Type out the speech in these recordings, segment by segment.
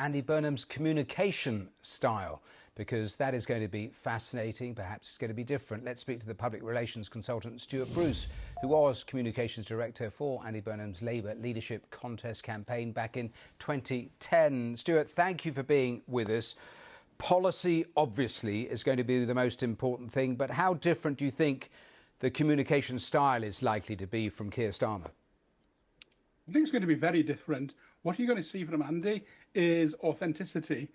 Andy Burnham's communication style, because that is going to be fascinating. Perhaps it's going to be different. Let's speak to the public relations consultant, Stuart Bruce, who was communications director for Andy Burnham's Labour leadership contest campaign back in 2010. Stuart, thank you for being with us. Policy, obviously, is going to be the most important thing, but how different do you think the communication style is likely to be from Keir Starmer? I think it's going to be very different. What you're going to see from Andy is authenticity.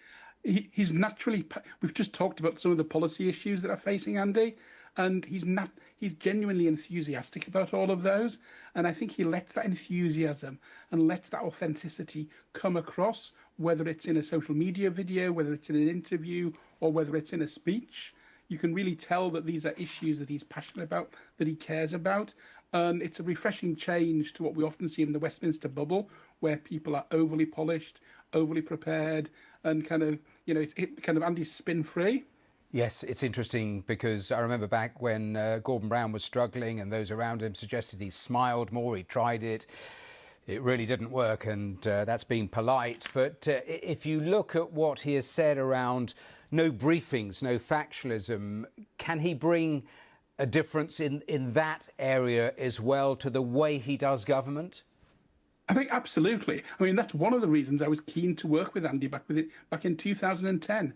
He's naturally, we've just talked about some of the policy issues that are facing Andy, and he's genuinely enthusiastic about all of those. And I think he lets that enthusiasm and lets that authenticity come across, whether it's in a social media video, whether it's in an interview, or whether it's in a speech. You can really tell that these are issues that he's passionate about, that he cares about. And it's a refreshing change to what we often see in the Westminster bubble, where people are overly polished, overly prepared, and kind of, kind of Andy's spin-free. Yes, it's interesting because I remember back when Gordon Brown was struggling and those around him suggested he smiled more, he tried it. It really didn't work, and that's being polite. But if you look at what he has said around no briefings, no factualism, can he bring a difference in that area as well to the way he does government? I think absolutely. I mean, that's one of the reasons I was keen to work with Andy back in 2010.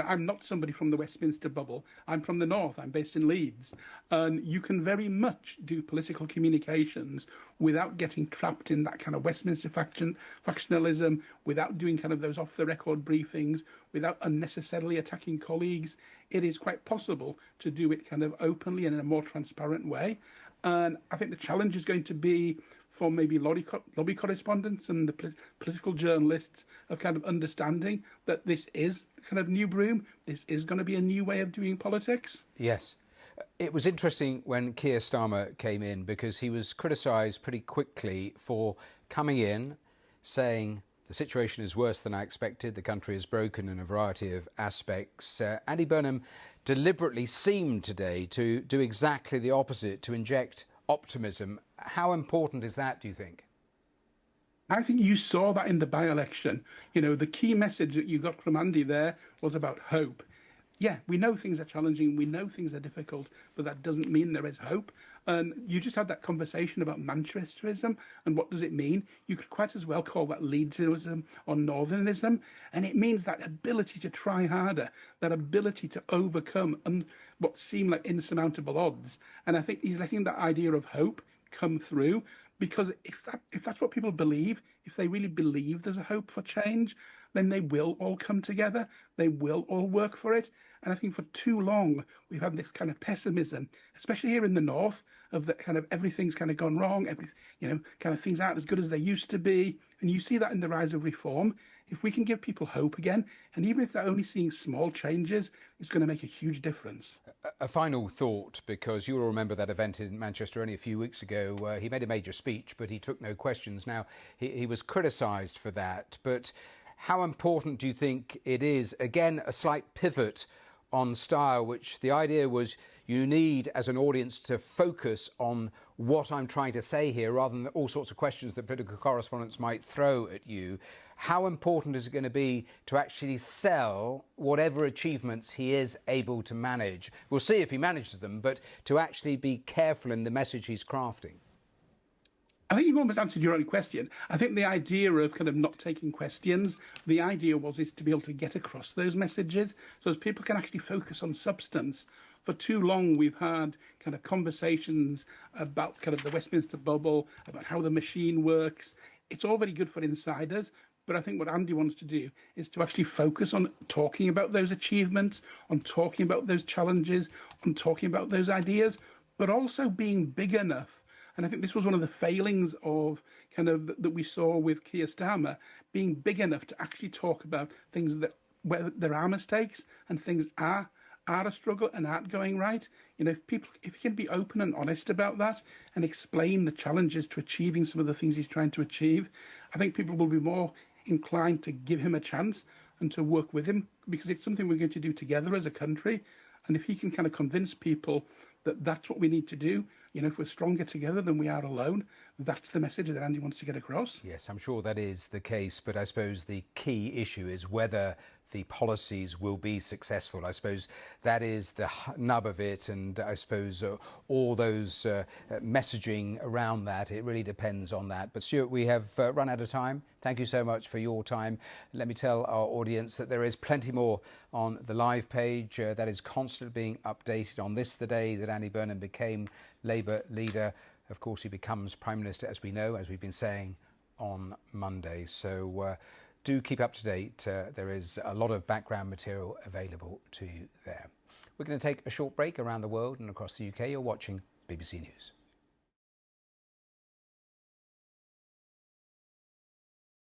I'm not somebody from the Westminster bubble. I'm from the north. I'm based in Leeds. And you can very much do political communications without getting trapped in that kind of Westminster factionalism, without doing kind of those off-the-record briefings, without unnecessarily attacking colleagues. It is quite possible to do it kind of openly and in a more transparent way. And I think the challenge is going to be for maybe lobby correspondents and the political journalists of kind of understanding that this is kind of new broom. This is going to be a new way of doing politics. Yes. It was interesting when Keir Starmer came in because he was criticised pretty quickly for coming in saying the situation is worse than I expected. The country is broken in a variety of aspects. Andy Burnham deliberately seemed today to do exactly the opposite, to inject optimism. How important is that, do you think? I think you saw that in the by-election. The key message that you got from Andy there was about hope. Yeah, we know things are challenging, we know things are difficult, but that doesn't mean there is hope. And you just had that conversation about Manchesterism, and what does it mean? You could quite as well call that Leedsism or Northernism, and it means that ability to try harder, that ability to overcome what seem like insurmountable odds. And I think he's letting that idea of hope come through, because if that's what people believe, if they really believe there's a hope for change, then they will all come together, they will all work for it. And I think for too long, we've had this kind of pessimism, especially here in the north, of that kind of everything's kind of gone wrong, kind of things aren't as good as they used to be. And you see that in the rise of reform. If we can give people hope again, and even if they're only seeing small changes, it's going to make a huge difference. A final thought, because you will remember that event in Manchester only a few weeks ago. He made a major speech, but he took no questions. Now, he was criticised for that. But how important do you think it is? Again, a slight pivot on style, which the idea was you need as an audience to focus on what I'm trying to say here rather than all sorts of questions that political correspondents might throw at you. How important is it going to be to actually sell whatever achievements he is able to manage? We'll see if he manages them, but to actually be careful in the message he's crafting. I think you've almost answered your own question. I think the idea of kind of not taking questions, the idea is to be able to get across those messages so as people can actually focus on substance. For too long, we've had kind of conversations about kind of the Westminster bubble, about how the machine works. It's all very good for insiders, but I think what Andy wants to do is to actually focus on talking about those achievements, on talking about those challenges, on talking about those ideas, but also being big enough. And I think this was one of the failings of kind of that we saw with Keir Starmer, being big enough to actually talk about things where there are mistakes and things are a struggle and aren't going right. If you can be open and honest about that and explain the challenges to achieving some of the things he's trying to achieve, I think people will be more inclined to give him a chance and to work with him, because it's something we're going to do together as a country. And if he can kind of convince people that that's what we need to do, If we're stronger together than we are alone, that's the message that Andy wants to get across. Yes, I'm sure that is the case, but I suppose the key issue is whether the policies will be successful. I suppose that is the nub of it, and I suppose all those messaging around that, it really depends on that. But Stuart, we have run out of time. Thank you so much for your time. Let me tell our audience that there is plenty more on the live page that is constantly being updated on this, the day that Andy Burnham became Labour leader. Of course, he becomes Prime Minister, as we know, as we've been saying, on Monday. So do keep up to date. There is a lot of background material available to you there. We're going to take a short break around the world and across the UK. You're watching BBC News.